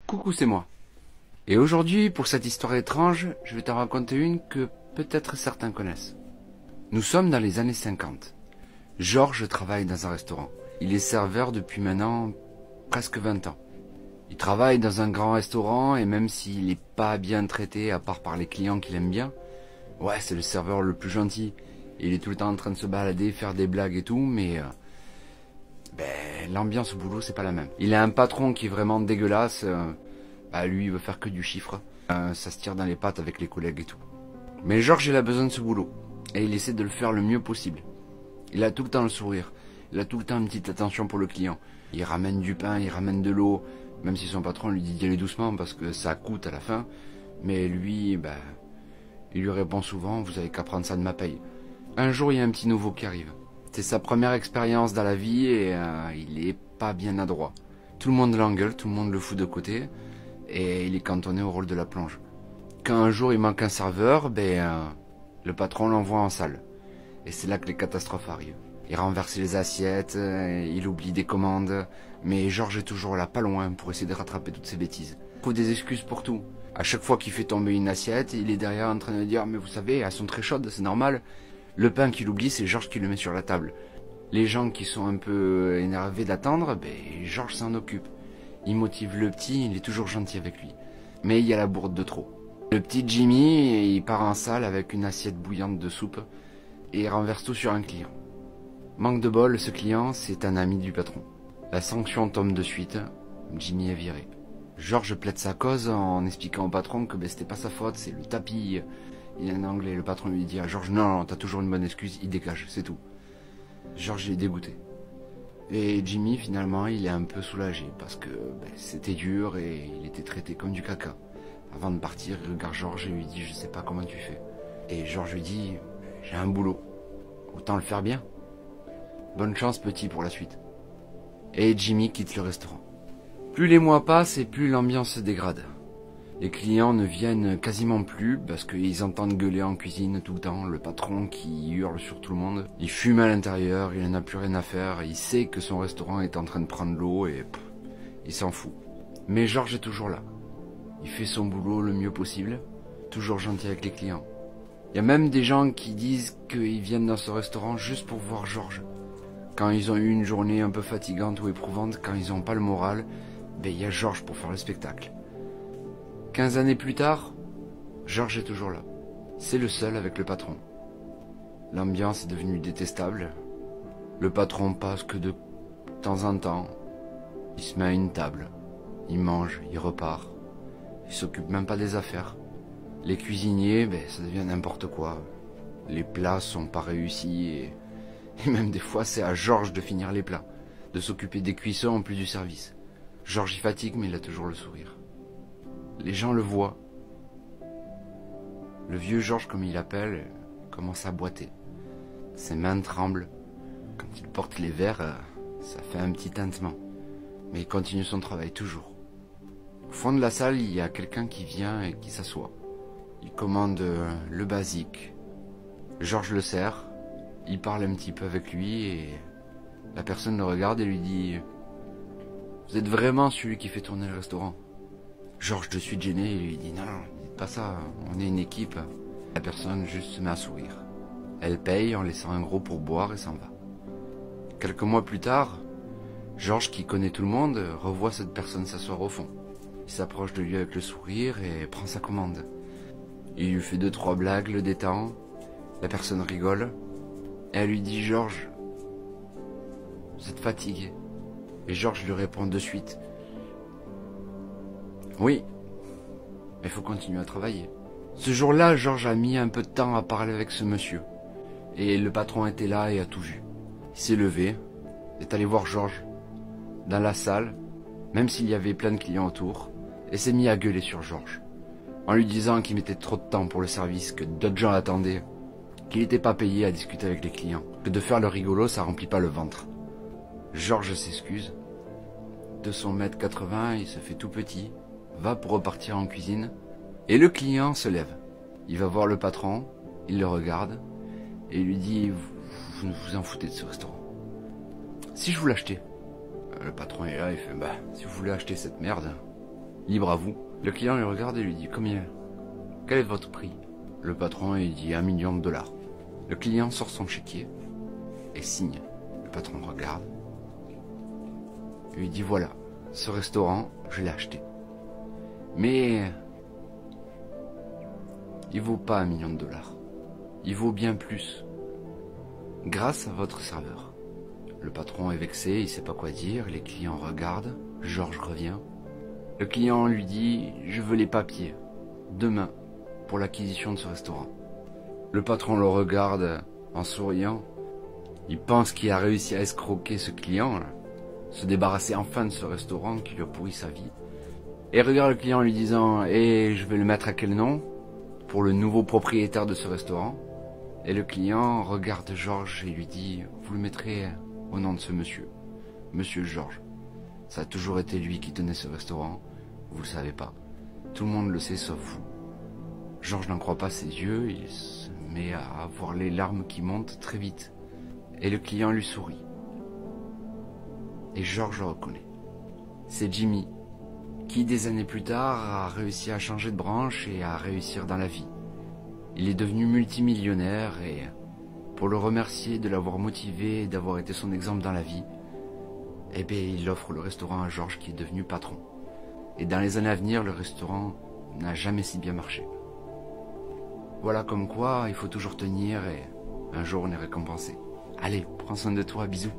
Coucou, c'est moi. Et aujourd'hui, pour cette histoire étrange, je vais t'en raconter une que peut-être certains connaissent. Nous sommes dans les années 50. Georges travaille dans un restaurant. Il est serveur depuis maintenant presque 20 ans. Il travaille dans un grand restaurant et même s'il n'est pas bien traité, à part par les clients qu'il aime bien, ouais, c'est le serveur le plus gentil. Il est tout le temps en train de se balader, faire des blagues et tout, mais l'ambiance au boulot, c'est pas la même. Il a un patron qui est vraiment dégueulasse. Lui, il veut faire que du chiffre. Ça se tire dans les pattes avec les collègues et tout. Mais Georges, il a besoin de ce boulot. Et il essaie de le faire le mieux possible. Il a tout le temps le sourire. Il a tout le temps une petite attention pour le client. Il ramène du pain, il ramène de l'eau. Même si son patron lui dit d'y aller doucement parce que ça coûte à la fin. Mais lui, il lui répond souvent, vous avez qu'à prendre ça de ma paye. Un jour, il y a un petit nouveau qui arrive. C'est sa première expérience dans la vie et il est pas bien adroit. Tout le monde l'engueule, tout le monde le fout de côté. Et il est cantonné au rôle de la plonge. Quand un jour il manque un serveur, le patron l'envoie en salle. Et c'est là que les catastrophes arrivent. Il renverse les assiettes, il oublie des commandes, mais Georges est toujours là, pas loin, pour essayer de rattraper toutes ces bêtises. Il trouve des excuses pour tout. À chaque fois qu'il fait tomber une assiette, il est derrière en train de dire « Mais vous savez, elles sont très chaudes, c'est normal ». Le pain qu'il oublie, c'est Georges qui le met sur la table. Les gens qui sont un peu énervés d'attendre, Georges s'en occupe. Il motive le petit, il est toujours gentil avec lui. Mais il y a la bourde de trop. Le petit Jimmy, il part en salle avec une assiette bouillante de soupe et il renverse tout sur un client. Manque de bol, ce client, c'est un ami du patron. La sanction tombe de suite, Jimmy est viré. Georges plaide sa cause en expliquant au patron que c'était pas sa faute, c'est le tapis. Il est un anglais, le patron lui dit à Georges, non, t'as toujours une bonne excuse, il dégage, c'est tout. Georges est dégoûté. Et Jimmy, finalement, il est un peu soulagé parce que c'était dur et il était traité comme du caca. Avant de partir, il regarde Georges et lui dit « Je sais pas comment tu fais ». Et Georges lui dit « J'ai un boulot. Autant le faire bien. Bonne chance, petit, pour la suite ». Et Jimmy quitte le restaurant. Plus les mois passent et plus l'ambiance se dégrade. Les clients ne viennent quasiment plus parce qu'ils entendent gueuler en cuisine tout le temps, le patron qui hurle sur tout le monde. Il fume à l'intérieur, il n'en a plus rien à faire, il sait que son restaurant est en train de prendre l'eau et il s'en fout. Mais Georges est toujours là. Il fait son boulot le mieux possible, toujours gentil avec les clients. Il y a même des gens qui disent qu'ils viennent dans ce restaurant juste pour voir Georges. Quand ils ont eu une journée un peu fatigante ou éprouvante, quand ils n'ont pas le moral, il y a Georges pour faire le spectacle. 15 années plus tard, Georges est toujours là. C'est le seul avec le patron. L'ambiance est devenue détestable. Le patron passe que de temps en temps. Il se met à une table. Il mange, il repart. Il s'occupe même pas des affaires. Les cuisiniers, ça devient n'importe quoi. Les plats sont pas réussis et même des fois c'est à Georges de finir les plats. De s'occuper des cuissons en plus du service. Georges y fatigue mais il a toujours le sourire. Les gens le voient. Le vieux Georges, comme il l'appelle, commence à boiter. Ses mains tremblent. Quand il porte les verres, ça fait un petit tintement. Mais il continue son travail toujours. Au fond de la salle, il y a quelqu'un qui vient et qui s'assoit. Il commande le basique. Georges le sert. Il parle un petit peu avec lui et la personne le regarde et lui dit « Vous êtes vraiment celui qui fait tourner le restaurant ?» Georges de suite gêné et lui dit « Non, dites pas ça, on est une équipe. » La personne juste se met à sourire. Elle paye en laissant un gros pourboire et s'en va. Quelques mois plus tard, Georges, qui connaît tout le monde, revoit cette personne s'asseoir au fond. Il s'approche de lui avec le sourire et prend sa commande. Il lui fait 2-3 blagues, le détend. La personne rigole. Et elle lui dit « Georges, vous êtes fatigué ?» Et Georges lui répond de suite « Oui, mais il faut continuer à travailler. » Ce jour-là, Georges a mis un peu de temps à parler avec ce monsieur. Et le patron était là et a tout vu. Il s'est levé, est allé voir Georges dans la salle, même s'il y avait plein de clients autour, et s'est mis à gueuler sur Georges, en lui disant qu'il mettait trop de temps pour le service, que d'autres gens attendaient, qu'il n'était pas payé à discuter avec les clients, que de faire le rigolo, ça remplit pas le ventre. Georges s'excuse. De son 1m80, il se fait tout petit, va pour repartir en cuisine, et le client se lève. Il va voir le patron, il le regarde, et il lui dit « Vous vous en foutez de ce restaurant. Si je vous l'achetais ?» Le patron est là, il fait « Si vous voulez acheter cette merde, libre à vous. Le client lui regarde et lui dit combien? Quel est votre prix? Le patron il dit 1 million de dollars. Le client sort son chéquier et signe. Le patron regarde et lui dit voilà, ce restaurant, je l'ai acheté. Mais il vaut pas 1 million de dollars. Il vaut bien plus. Grâce à votre serveur. Le patron est vexé, il sait pas quoi dire, les clients regardent, Georges revient. Le client lui dit « Je veux les papiers, demain, pour l'acquisition de ce restaurant ». Le patron le regarde en souriant. Il pense qu'il a réussi à escroquer ce client, là, se débarrasser enfin de ce restaurant qui lui a pourri sa vie. Et regarde le client en lui disant « Et je vais le mettre à quel nom pour le nouveau propriétaire de ce restaurant ?» Et le client regarde Georges et lui dit « Vous le mettrez au nom de ce monsieur, Monsieur Georges. Ça a toujours été lui qui tenait ce restaurant, vous le savez pas. Tout le monde le sait sauf vous. » Georges n'en croit pas ses yeux, il se met à avoir les larmes qui montent très vite. Et le client lui sourit. Et Georges le reconnaît. C'est Jimmy, qui des années plus tard a réussi à changer de branche et à réussir dans la vie. Il est devenu multimillionnaire et pour le remercier de l'avoir motivé et d'avoir été son exemple dans la vie, eh bien, il offre le restaurant à Georges qui est devenu patron. Et dans les années à venir, le restaurant n'a jamais si bien marché. Voilà comme quoi il faut toujours tenir et un jour on est récompensé. Allez, prends soin de toi, bisous.